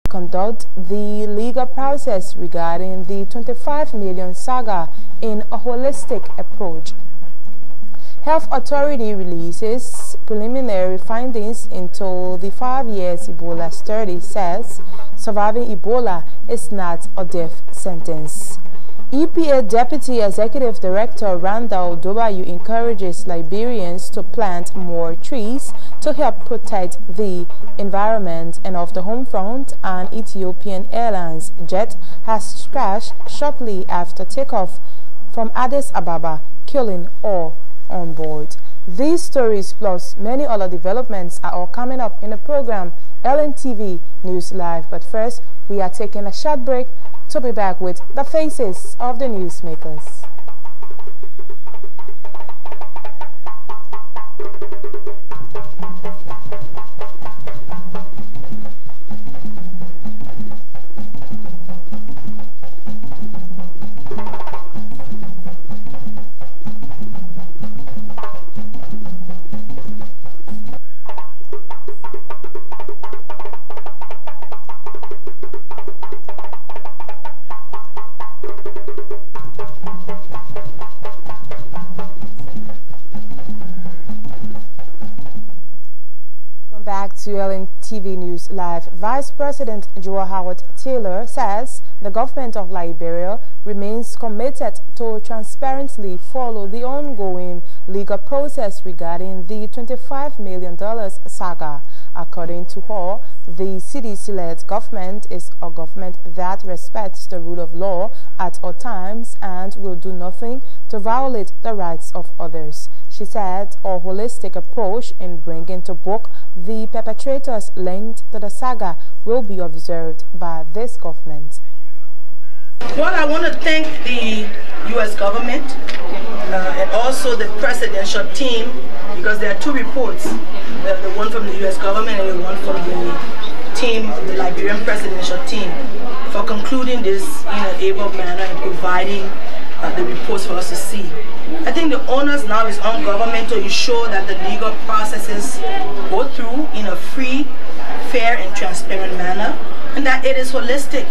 conduct the legal process regarding the 25 million saga in a holistic approach. Health Authority releases preliminary findings into the 5 years Ebola study, says surviving Ebola is not a death sentence. EPA Deputy Executive Director Randall W. encourages Liberians to plant more trees to help protect the environment. And off the home front, an Ethiopian Airlines jet has crashed shortly after takeoff from Addis Ababa, killing all on board. These stories plus many other developments are all coming up in the program LNTV News Live. But first, we are taking a short break to be back with the faces of the newsmakers. Back to LNTV News Live. Vice President Joe Howard Taylor says the government of Liberia remains committed to transparently follow the ongoing legal process regarding the $25 million saga. According to her, the CDC-led government is a government that respects the rule of law at all times and will do nothing to violate the rights of others. She said a holistic approach in bringing to book the perpetrators linked to the saga will be observed by this government. Well, I want to thank the U.S. government and also the presidential team, because there are two reports, the one from the U.S. government and the one from the team, the Liberian presidential team, for concluding this in an able manner and providing the reports for us to see. I think the onus now is on government to ensure that the legal processes go through in a free, fair, and transparent manner, and that it is holistic,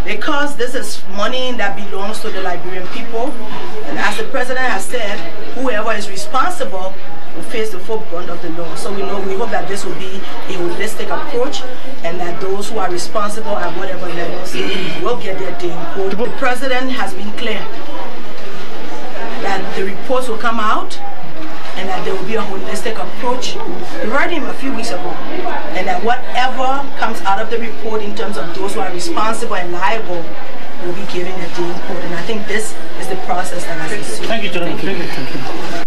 because this is money that belongs to the Liberian people. And as the president has said, whoever is responsible will face the full brunt of the law. So we hope that this will be a holistic approach, and that those who are responsible at whatever levels will get their day in court. The president has been clear that the reports will come out and that there will be a holistic approach. We heard him a few weeks ago, and that whatever comes out of the report in terms of those who are responsible and liable will be given a day in court. And I think this is the process that has ensued. Thank you, John. Thank you.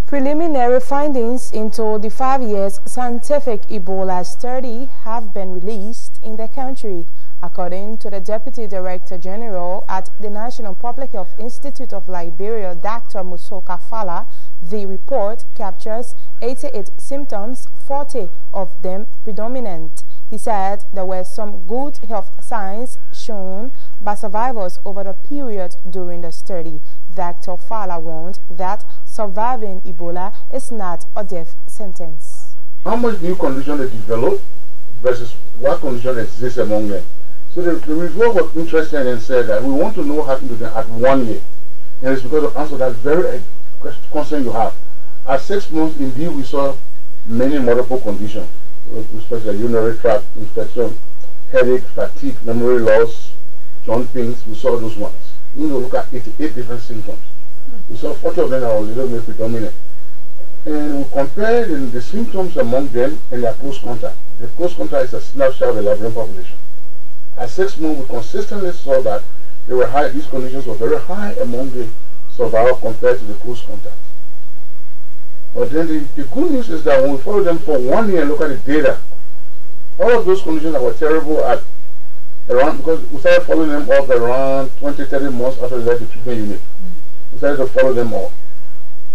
Preliminary findings into the 5 years scientific Ebola study have been released in the country. According to the Deputy Director General at the National Public Health Institute of Liberia, Dr. Musoka Fala, the report captures 88 symptoms, 40 of them predominant. He said there were some good health signs shown by survivors over the period during the study. Dr. Fala warned that surviving Ebola is not a death sentence. How much new condition they develop versus what condition exists among them? So the review was interesting and said that we want to know what happened to them at 1 year. And it's because of answer that very concern you have. At 6 months, indeed, we saw many multiple conditions, especially urinary tract infection, headache, fatigue, memory loss, joint pains. We saw those ones. We look at 88 different symptoms. We saw 40 of them are a little bit predominant. And we compared the symptoms among them and their close contact. The close contact is a snapshot of the Liberian population. At 6 months, we consistently saw that they were high, these conditions were very high among the survivors compared to the close contact. But then the good news is that when we follow them for 1 year and look at the data, all of those conditions that were terrible at around, because we started following them up around 20-30 months after they left the treatment unit. We started to follow them all.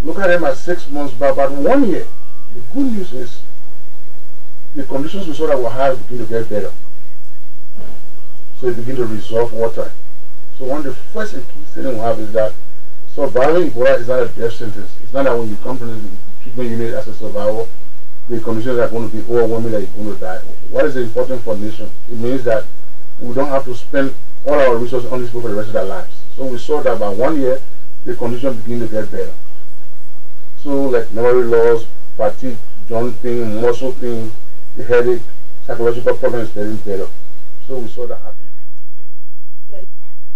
Look at them at 6 months, but about 1 year, the good news is the conditions we saw that were high begin to get better. So it begin to resolve over time. So one of the first and key things we have is that surviving Ebola is not a death sentence. It's not that when you come to the treatment unit as a survivor, the conditions are going to be overwhelming that you're going to die. What is important for the nation? It means that we don't have to spend all our resources on these people for the rest of their lives. So we saw that by 1 year, the conditions begin to get better. So like memory loss, fatigue, joint pain, muscle pain, the headache, psychological problems getting better. So we saw that happen.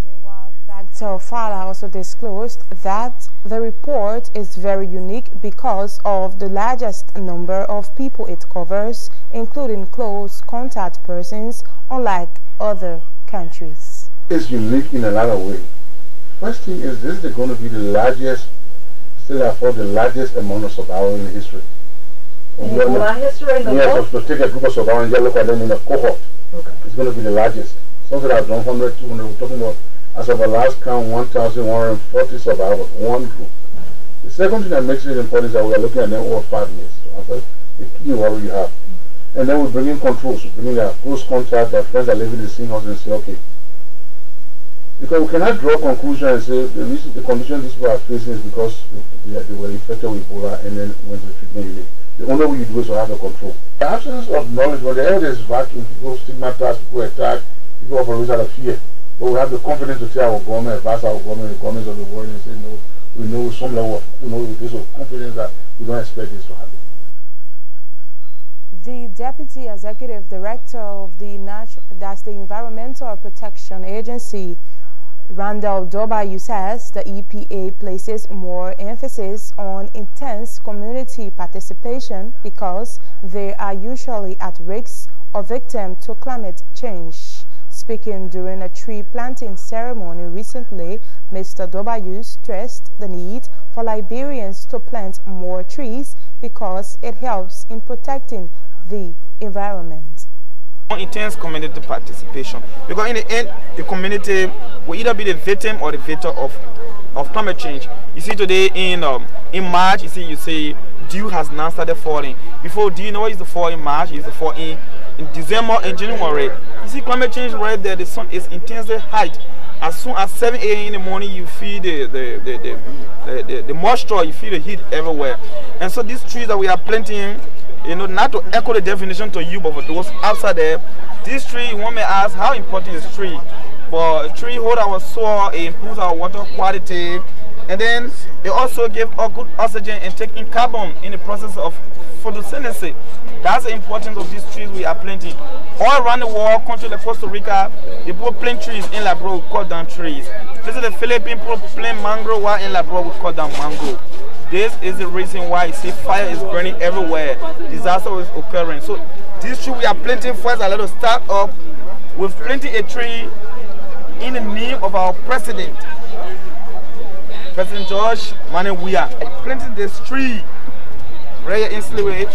Meanwhile, Dr. Fala also disclosed that the report is very unique because of the largest number of people it covers, including close contact persons, unlike other countries. It's unique in a lot of ways. First thing is, this is going to be the largest, still therefore the largest amount of survivors in history. History in the world? Yes, to take a group of survivors and just look at them in a cohort. Okay. It's going to be the largest. Something like 100, 200, we're talking about, as of our last count, 1,140 survivors, one group. The second thing that makes it important is that we are looking at them over 5 years. So after the key worry you have. And then we bring in controls, we bring in their close contact, their friends that live in the same house, and say, okay. Because we cannot draw a conclusion and say the condition these people are facing is because they were infected with Ebola and then went to the treatment unit. The only way you do is to have a control. The absence of knowledge, when the evidence is vacuum, people stigmatize, people attack, people operate out of fear. But we have the confidence to tell our government, advise our government, the governments of the world, and say, no, we know some level of this of confidence that we don't expect this to happen. The Deputy Executive Director of the Environmental Protection Agency, Randall Dobayu, says the EPA places more emphasis on intense community participation because they are usually at risk or victim to climate change. Speaking during a tree planting ceremony recently, Mr. Dobayu stressed the need for Liberians to plant more trees because it helps in protecting the environment. Intense community participation, because in the end the community will either be the victim or the victor of climate change. You see today in March, you see dew has now started falling. Before, do you know what is the fall in March? It's the fall in December and January. You see climate change right there, the sun is intensely hot. As soon as 7 a.m. in the morning, you feel the moisture, you feel the heat everywhere. And so these trees that we are planting, you know, not to echo the definition to you, but for those outside there, this tree, one may ask, how important is tree? But a tree holds our soil, it improves our water quality, and then it also gives us good oxygen and take in carbon in the process of photosynthesis. That's the importance of these trees we are planting. All around the world, countries like Costa Rica, they put plant trees in Labrador, we cut down trees. Places the Philippines put plant mangrove, while in Labrador we cut down mangrove. This is the reason why you see fire is burning everywhere, disaster is occurring. So this tree we are planting first, I let us start up with planting a tree in the name of our president, President George Manneh. We are planting this tree right here in Sleway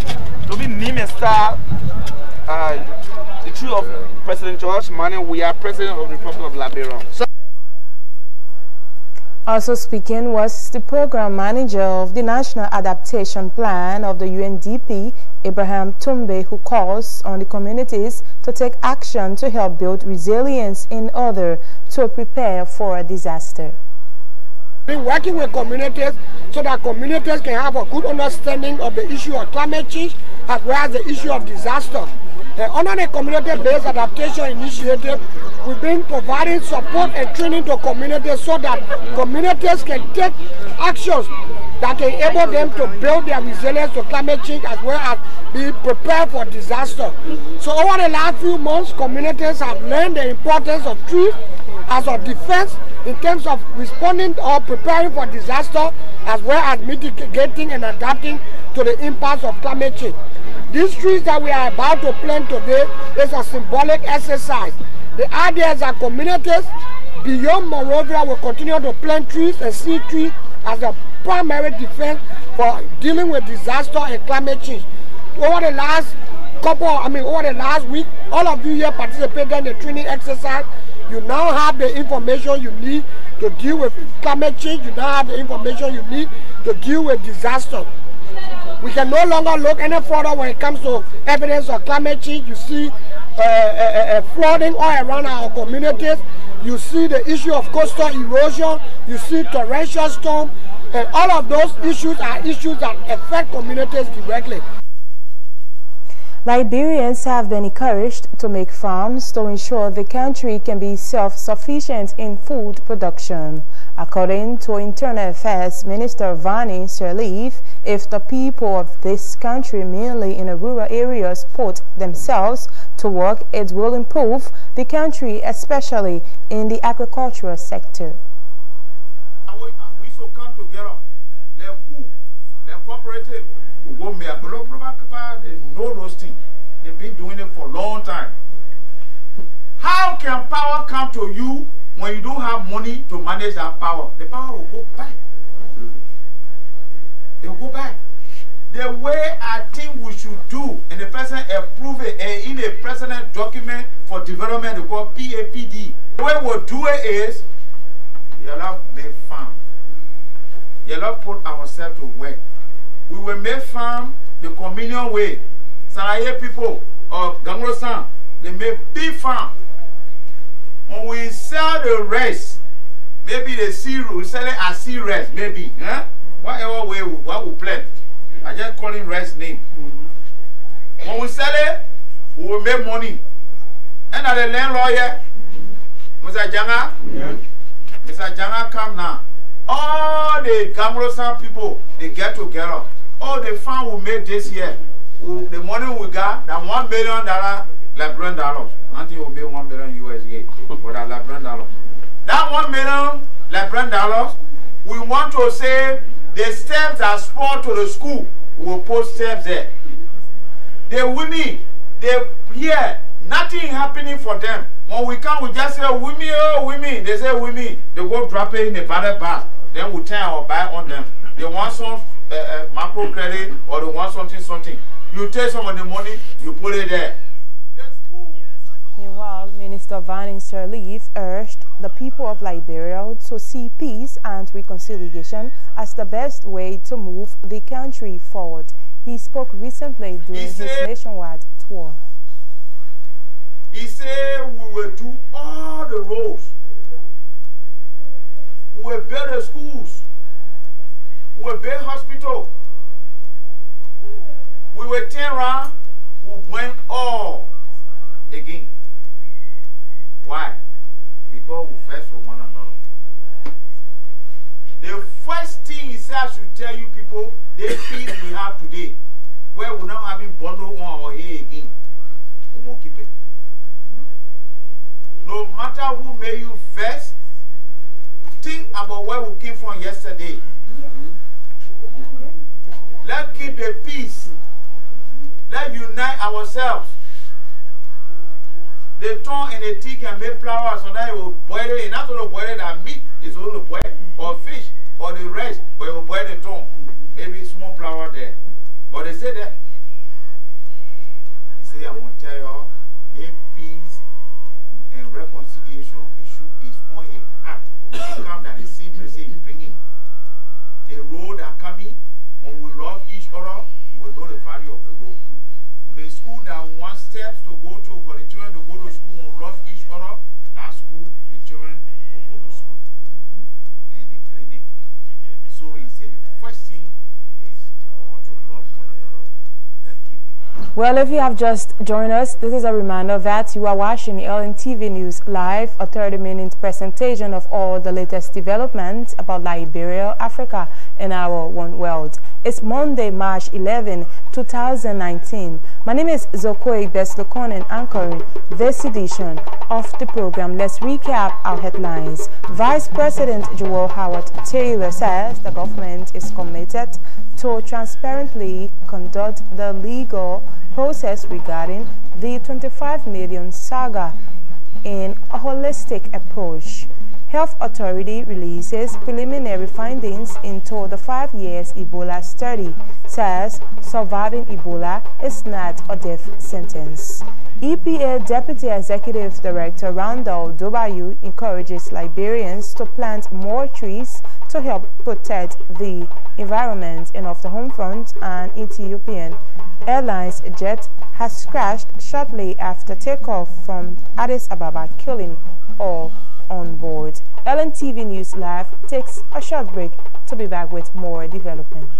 to be named and start the tree of President George Manneh. We are president of the Republic of Liberia. Also speaking was the program manager of the National Adaptation Plan of the UNDP, Abraham Tumbe, who calls on the communities to take action to help build resilience in order to prepare for a disaster. Been working with communities so that communities can have a good understanding of the issue of climate change as well as the issue of disaster. Under the community-based adaptation initiative, we've been providing support and training to communities so that communities can take actions that can enable them to build their resilience to climate change as well as be prepared for disaster. So over the last few months, communities have learned the importance of trees as a defense in terms of responding or preparing for disaster as well as mitigating and adapting to the impacts of climate change. These trees that we are about to plant today is a symbolic exercise. The idea is that communities beyond Monrovia will continue to plant trees and see trees as a primary defense for dealing with disaster and climate change. Over the last week, all of you here participated in the training exercise. You now have the information you need to deal with climate change. You now have the information you need to deal with disaster. We can no longer look any further when it comes to evidence of climate change. You see flooding all around our communities. You see the issue of coastal erosion. You see torrential storm. And all of those issues are issues that affect communities directly. Liberians have been encouraged to make farms to ensure the country can be self-sufficient in food production. According to Internal Affairs Minister Vani Sirleaf, if the people of this country, mainly in the rural areas, put themselves to work, it will improve the country, especially in the agricultural sector. We should come together, the cooperative, no roasting. They've been doing it for a long time. How can power come to you when you don't have money to manage that power? The power will go back. It will go back. The way I think we should do, and the president approve it in a president document for development, they call PAPD. The way we'll do it is, you allow make farm. You allow put ourselves to work. We will make farm the communion way. Saraye people of Gangrosan, they make big farm. When we sell the rest, maybe the cereal, we sell it as seed rest, maybe. Whatever way what we plant. I just call it rest name. When we sell it, we will make money. And at the land lawyer, Mr. Janga come now. All the Gangrosan people, they get together. All the farm we made this year, the money we got, that $1 billion Liberian dollars. Until you make $1 billion USD for that Liberian dollars. That $1 million Liberian dollars, we want to say the steps that spoiled to the school, we will put steps there. The women, they hear nothing happening for them. When we come, we just say, women, oh, women. They say, women. They go drop it in the ballot bag. Then we turn our back on them. They want some macro credit or they want something. You take some of the money, you put it there. Meanwhile, Minister Vani Sirleaf urged the people of Liberia to see peace and reconciliation as the best way to move the country forward. He spoke recently during his nationwide tour. He said we will do all the roads. We will build the schools. We will build hospitals. We will turn around, we will bring all again. Why? Because we first for one another. The first thing he said I should tell you people, the peace we have today, where we're not having bundle on our ear again, we will keep it. No matter who made you first, think about where we came from yesterday. Let's keep the peace. Let's unite ourselves. The tongue and the teeth can make flour, so that it will boil it. And not only boil it, that meat is only boil, or fish, or the rest, but it will boil the tongue. Maybe small flour there. But they say that. They say, I'm going to tell y'all, a peace and reconciliation issue is on a heart. You come that the same message you bring in. The road are coming. When we love each other, we will know the value of the road. The school that wants steps to go to for the children to go to school will love each other. That school, the children will go to school. And the clinic. So he said the first thing is for us to love one another. Let's keep it. Well, if you have just joined us, this is a reminder that you are watching LNTV News Live, a 30-minute presentation of all the latest developments about Liberia, Africa, and our one world. It's Monday, March 11, 2019. My name is Zokoi Beslokonen, anchoring this edition of the program. Let's recap our headlines. Vice President Joel Howard Taylor says the government is committed to transparently conduct the legal process regarding the 25 million saga in a holistic approach. Health Authority releases preliminary findings into the 5 years Ebola study, says surviving Ebola is not a death sentence. EPA Deputy Executive Director Randall Dobayu encourages Liberians to plant more trees to help protect the environment. And off the home front, an Ethiopian Airlines jet has crashed shortly after takeoff from Addis Ababa, killing all on board. LNTV News Live takes a short break to be back with more developments.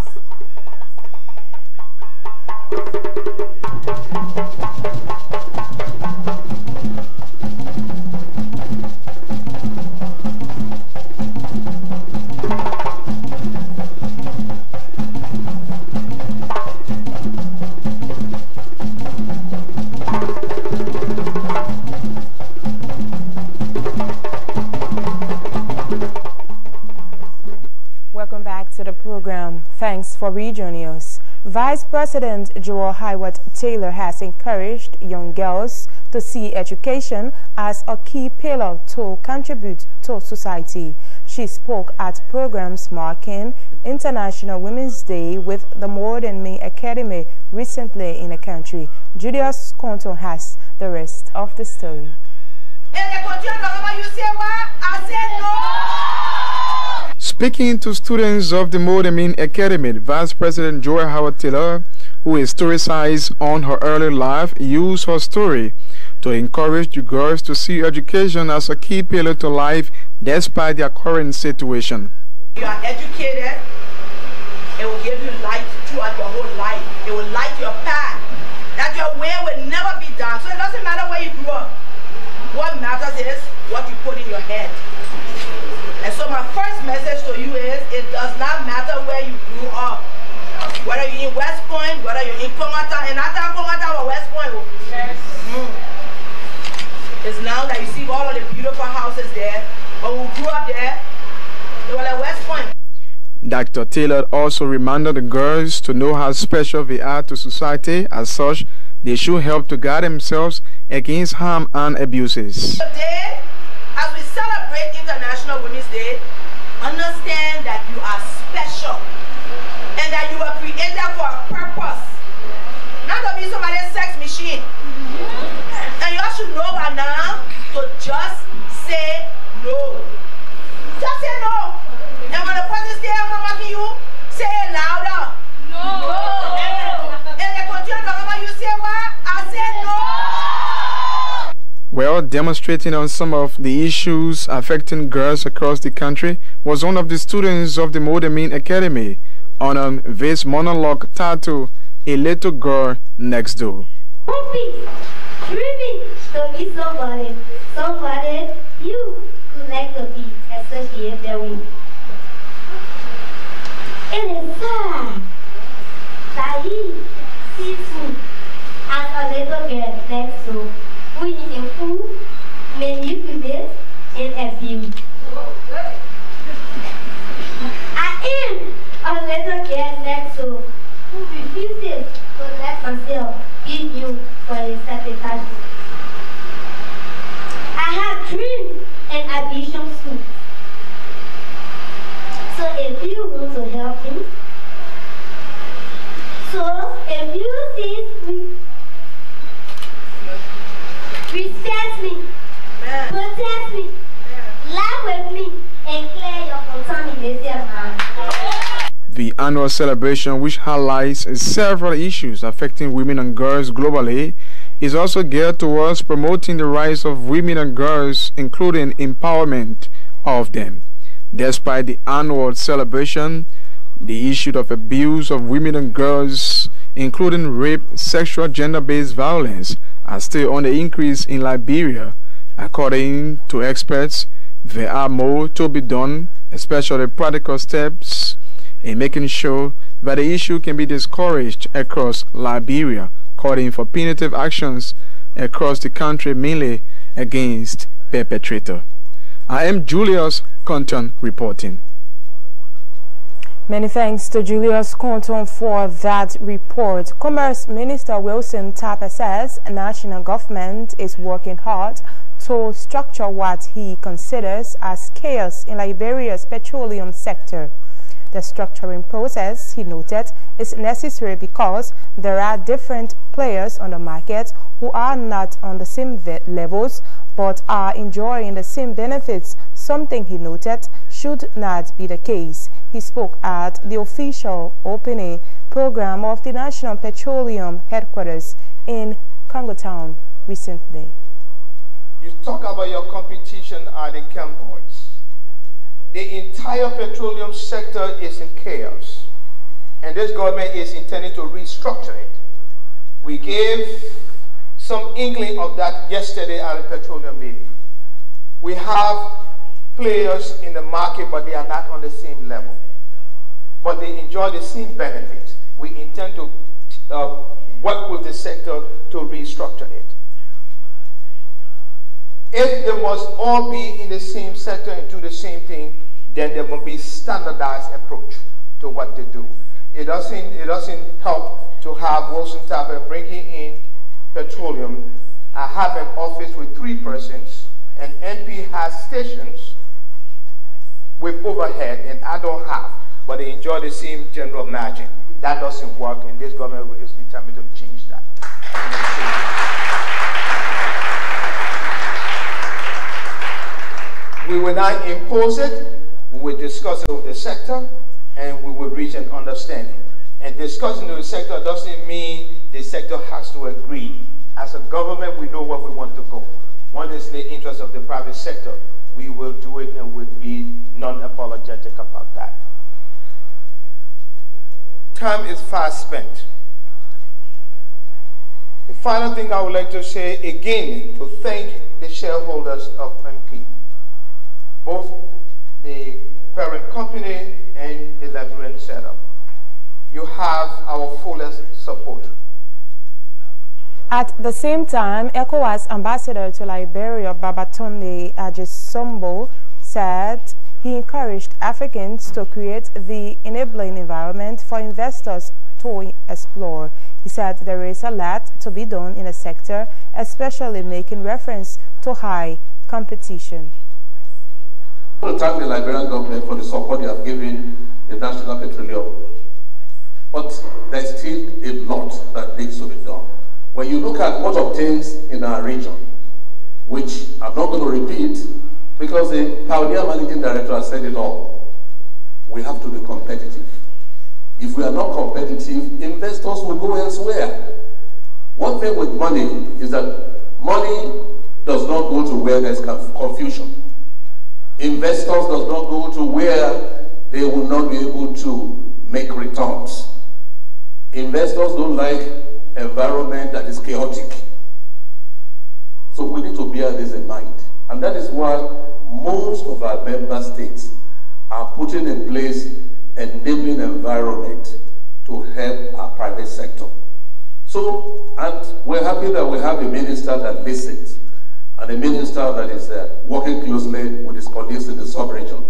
Welcome back to the program. Thanks for rejoining us. Vice President Joel Howard Taylor has encouraged young girls to see education as a key pillar to contribute to society. She spoke at programs marking International Women's Day with the Modern Men Academy recently in the country. Julius Conton has the rest of the story. Speaking to students of the Modern Men Academy, Vice President Joel Howard Taylor, who historicized on her early life, used her story to encourage the girls to see education as a key pillar to life despite their current situation. You are educated, it will give you light throughout your whole life. It will light your path. That your way will never be dark. So it doesn't matter where you grew up. What matters is what you put in your head. And so my first message to you is, it does not matter where you grew up. Whether you're in West Point, whether you're in Kongata, and not Kongata or West Point. Yes. It's now that you see all of the beautiful houses there, but we grew up there, they were like West Point. Dr. Taylor also reminded the girls to know how special they are to society. As such, they should help to guard themselves against harm and abuses. Today, as we celebrate International Women's Day, understand that you are special and that you were created for a purpose, not to be somebody's sex machine. And you all should know by now to just say no. Just say no. And when the person stays mocking you, say it louder. No. And they continue talking about you, say what? I said no. Well, demonstrating on some of the issues affecting girls across the country was one of the students of the Modern Men Academy on this monologue titled A Little Girl Next Door. Hoping, dreaming to be somebody you would like to be associated with. It is sad that he sees me as a little girl next door, who is a fool, manipulate, and abuse. I am a little girl next door who refuses to let myself be used for a satisfaction. I have dreams and ambitions too. So if you want to help me, so if you see me, respect me, protect me, laugh with me, and clear your contamination mind. The annual celebration, which highlights several issues affecting women and girls globally, is also geared towards promoting the rights of women and girls, including empowerment of them. Despite the annual celebration, the issue of abuse of women and girls, including rape, sexual gender-based violence, are still on the increase in Liberia. According to experts, there are more to be done, especially practical steps in making sure that the issue can be discouraged across Liberia, calling for punitive actions across the country, mainly against perpetrator. I am Julius Conton reporting. Many thanks to Julius Conton for that report. Commerce Minister Wilson Tapper says the national government is working hard to structure what he considers as chaos in Liberia's petroleum sector. The structuring process, he noted, is necessary because there are different players on the market who are not on the same levels but are enjoying the same benefits, something he noted should not be the case. He spoke at the official opening program of the National Petroleum headquarters in Congo Town recently. You talk about your competition are the Camboys. The entire petroleum sector is in chaos, and this government is intending to restructure it. We gave some inkling of that yesterday at the Petroleum meeting. We have players in the market, but they are not on the same level. But they enjoy the same benefits. We intend to work with the sector to restructure it. If they must all be in the same sector and do the same thing, then there will be standardized approach to what they do. It doesn't help to have Wilson Tapper bringing in Petroleum. I have an office with 3 persons, and NP has stations with overhead, and I don't have, but they enjoy the same general margin. That doesn't work, and this government is determined to change that. We will not impose it. We will discuss it with the sector, and we will reach an understanding. And discussing with the sector doesn't mean the sector has to agree. As a government, we know where we want to go. One is in the interest of the private sector. We will do it and will be non-apologetic about that. Time is fast spent. The final thing I would like to say again, to thank the shareholders of MP, both the parent company and the Liberian setup. You have our fullest support. At the same time, ECOWAS Ambassador to Liberia, Babatunde Ajesombo, said he encouraged Africans to create the enabling environment for investors to explore. He said there is a lot to be done in the sector, especially making reference to high competition. I want to thank the Liberian government for the support they have given the National Petroleum. But there's still a lot that needs to be done. When you look at what obtains in our region, which I'm not going to repeat, because the pioneer managing director has said it all, we have to be competitive. If we are not competitive, investors will go elsewhere. One thing with money is that money does not go to where there's confusion. Investors does not go to where they will not be able to make returns. Investors don't like environment that is chaotic. So we need to bear this in mind. And that is why most of our member states are putting in place an enabling environment to help our private sector. So, and we're happy that we have a minister that listens and a minister that is working closely with his colleagues in the sub-region.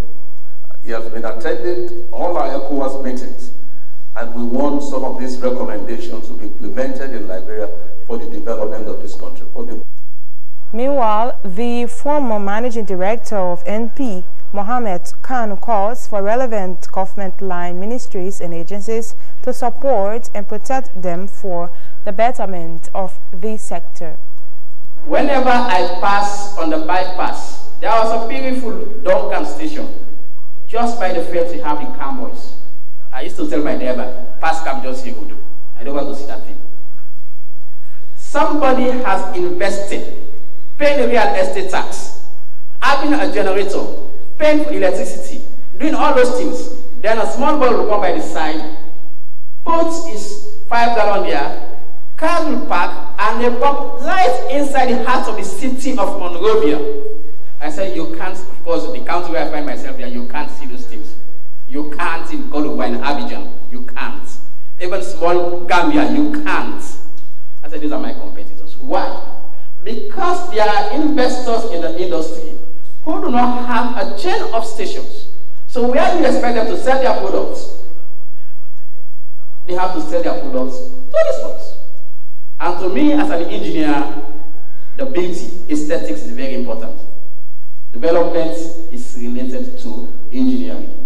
He has been attending all our ECOWAS meetings, and we want some of these recommendations to be implemented in Liberia for the development of this country. Meanwhile, the former managing director of NP, Mohamed Khan, calls for relevant government-line ministries and agencies to support and protect them for the betterment of the sector. Whenever I pass on the bypass, there was a beautiful Duncan station just by the field we have in Camboys. I used to tell my neighbor, pass Cam just here, good. I don't want to see that thing. Somebody has invested, paying the real estate tax, having a generator, paying for electricity, doing all those things. Then a small boy will come by the side, puts his 5 gallon there, cars will park, and they pump right inside the heart of the city of Monrovia. I said, you can't, of course, the country where I find myself there, you can't see those things. You can't in Cordoba and Abidjan, you can't. Even small Gambia, you can't. I said, these are my competitors. Why? Because there are investors in the industry who do not have a chain of stations. So where do you expect them to sell their products? They have to sell their products to these folks. And to me, as an engineer, the beauty, aesthetics is very important. Development is related to engineering.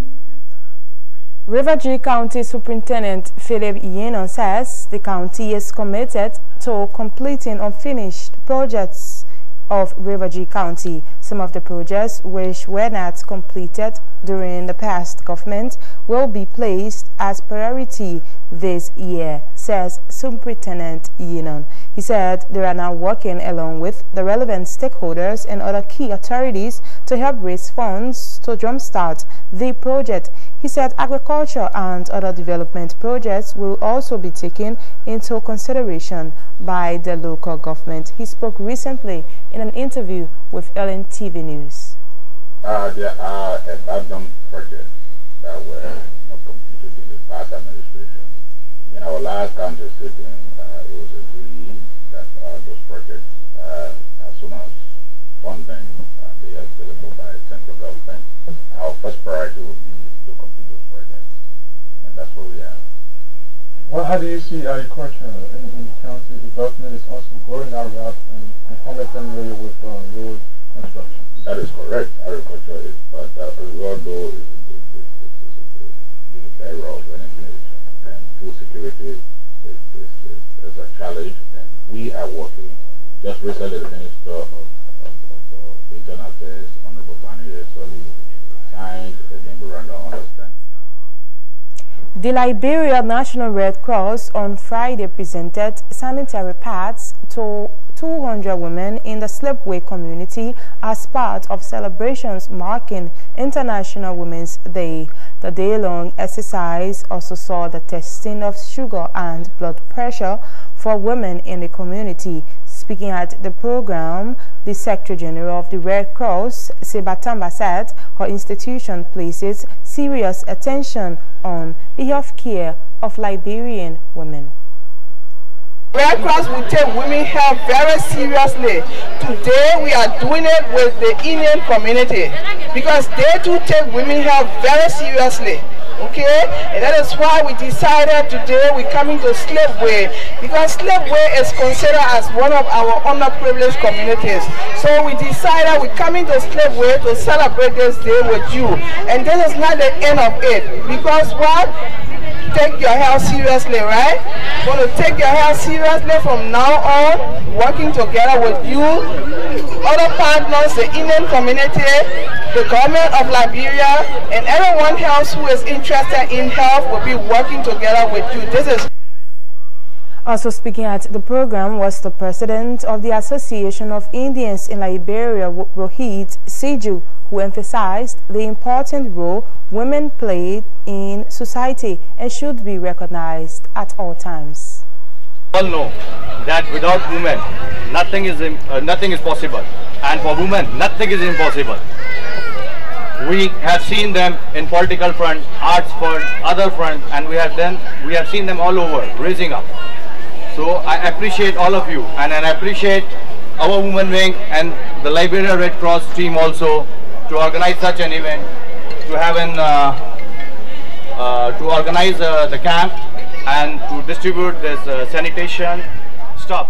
River G County Superintendent Philip Yenon says the county is committed to completing unfinished projects of River G County. Some of the projects which were not completed during the past government will be placed as priority this year, says Superintendent Yenon. He said they are now working along with the relevant stakeholders and other key authorities to help raise funds to jumpstart the project. He said agriculture and other development projects will also be taken into consideration by the local government. He spoke recently in an interview with LNTV News. There are abandoned projects that were not completed in the past administration. In our last council sitting, it was agreed that those projects, as soon as funding be available by central government, our first priority will be to complete those projects, and that's where we are. Well, how do you see agriculture in the county? The government is also going that route and concomitantly with road construction. That is correct. Agriculture is, but road though is a barrier of any nation, and food security is a challenge, and we are working. Just recently, the Minister of Internal Affairs, Honorable Vani Soli, signed a memorandum of understanding. The Liberia National Red Cross on Friday presented sanitary pads to 200 women in the Slipway community as part of celebrations marking International Women's Day. The day-long exercise also saw the testing of sugar and blood pressure for women in the community. Speaking at the program, the Secretary General of the Red Cross, Sebatamba, said her institution places serious attention on the health care of Liberian women. Red Cross will take women's health very seriously. Today we are doing it with the Indian community because they too take women's health very seriously. Okay, and that is why we decided today we're coming to Slipway, because Slipway is considered as one of our underprivileged communities. So we decided we're coming to Slipway to celebrate this day with you. And this is not the end of it, because what? Take your health seriously, right? We're going to take your health seriously from now on, working together with you, other partners, the Indian community, the government of Liberia, and everyone else who is interested in health will be working together with you. This is also speaking at the program was the president of the Association of Indians in Liberia, Rohit Siju, who emphasized the important role women play in society and should be recognized at all times. We all know that without women, nothing is possible, and for women, nothing is impossible. We have seen them in political front, arts front, other front, and we have seen them all over, raising up. So I appreciate all of you, and I appreciate our women wing and the Liberia Red Cross team also to organize such an event, to have to organize the camp and to distribute this sanitation stuff.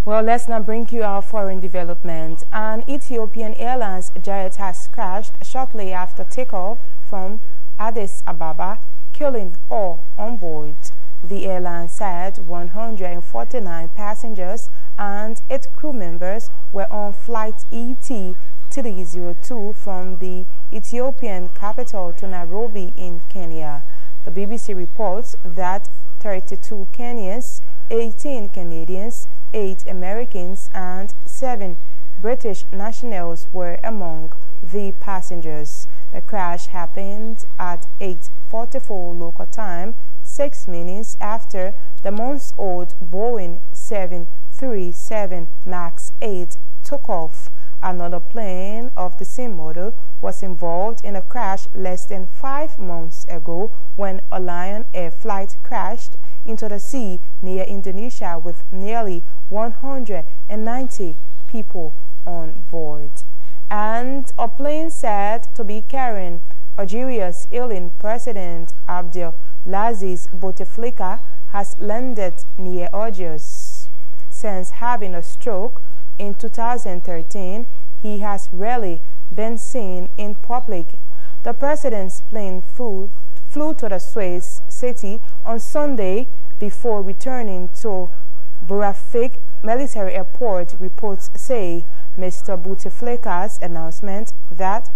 Well, let's now bring you our foreign development. An Ethiopian Airlines jet has crashed shortly after takeoff from Addis Ababa, killing all on board. The airline said 149 passengers and 8 crew members were on flight ET-302 from the Ethiopian capital to Nairobi in Kenya. The BBC reports that 32 Kenyans, 18 Canadians, 8 Americans and 7 British nationals were among the passengers. The crash happened at 8:44 local time, 6 minutes after the months-old Boeing 737 MAX 8 took off. Another plane of the same model was involved in a crash less than 5 months ago when a Lion Air flight crashed into the sea near Indonesia with nearly 190 people on board. And a plane said to be carrying Algeria's ailing President Abdelaziz Bouteflika has landed near Algiers. Since having a stroke in 2013, he has rarely been seen in public. The president's plane flew to the Suez city on Sunday before returning to Burafik military airport. Reports say Mr. Bouteflika's announcement that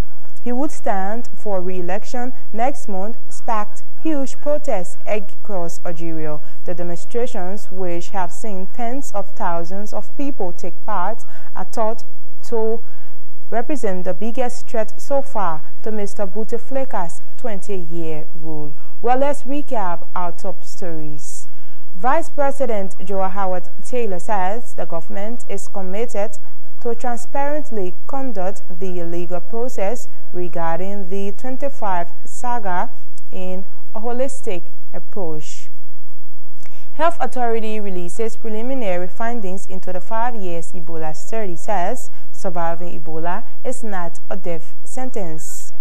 he would stand for re-election next month sparked huge protests across Algeria. The demonstrations, which have seen tens of thousands of people take part, are thought to represent the biggest threat so far to Mr. Bouteflika's 20-year rule. Well, let's recap our top stories. Vice President Joe Howard Taylor says the government is committed to transparently conduct the legal process regarding the 25 saga in a holistic approach. Health Authority releases preliminary findings into the 5 years Ebola study, says surviving Ebola is not a death sentence.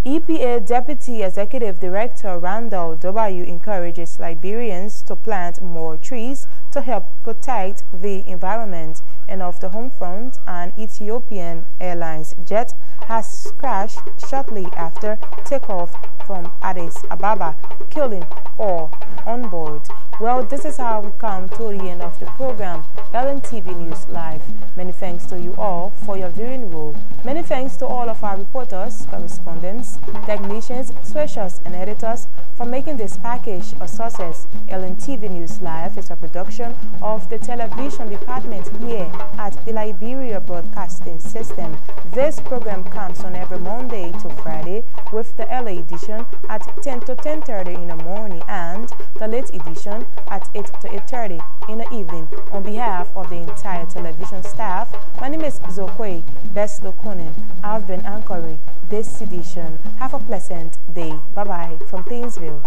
EPA Deputy Executive Director Randall W. encourages Liberians to plant more trees to help protect the environment. And off the home front, an Ethiopian Airlines jet has crashed shortly after takeoff from Addis Ababa, killing all on board. Well, this is how we come to the end of the program, LNTV News Live. Many thanks to you all for your viewing role. Many thanks to all of our reporters, correspondents, technicians, switchers, and editors for making this package a success. LNTV News Live is a production of the television department here at the Liberia Broadcasting System. This program comes on every Monday to Friday, with the early edition at 10 to 10:30 in the morning and the late edition at 8 to 8:30 in the evening. On behalf of the entire television staff, my name is Zokwe Beslo-Konen. I've been anchoring this edition. Have a pleasant day. Bye-bye from Plainsville.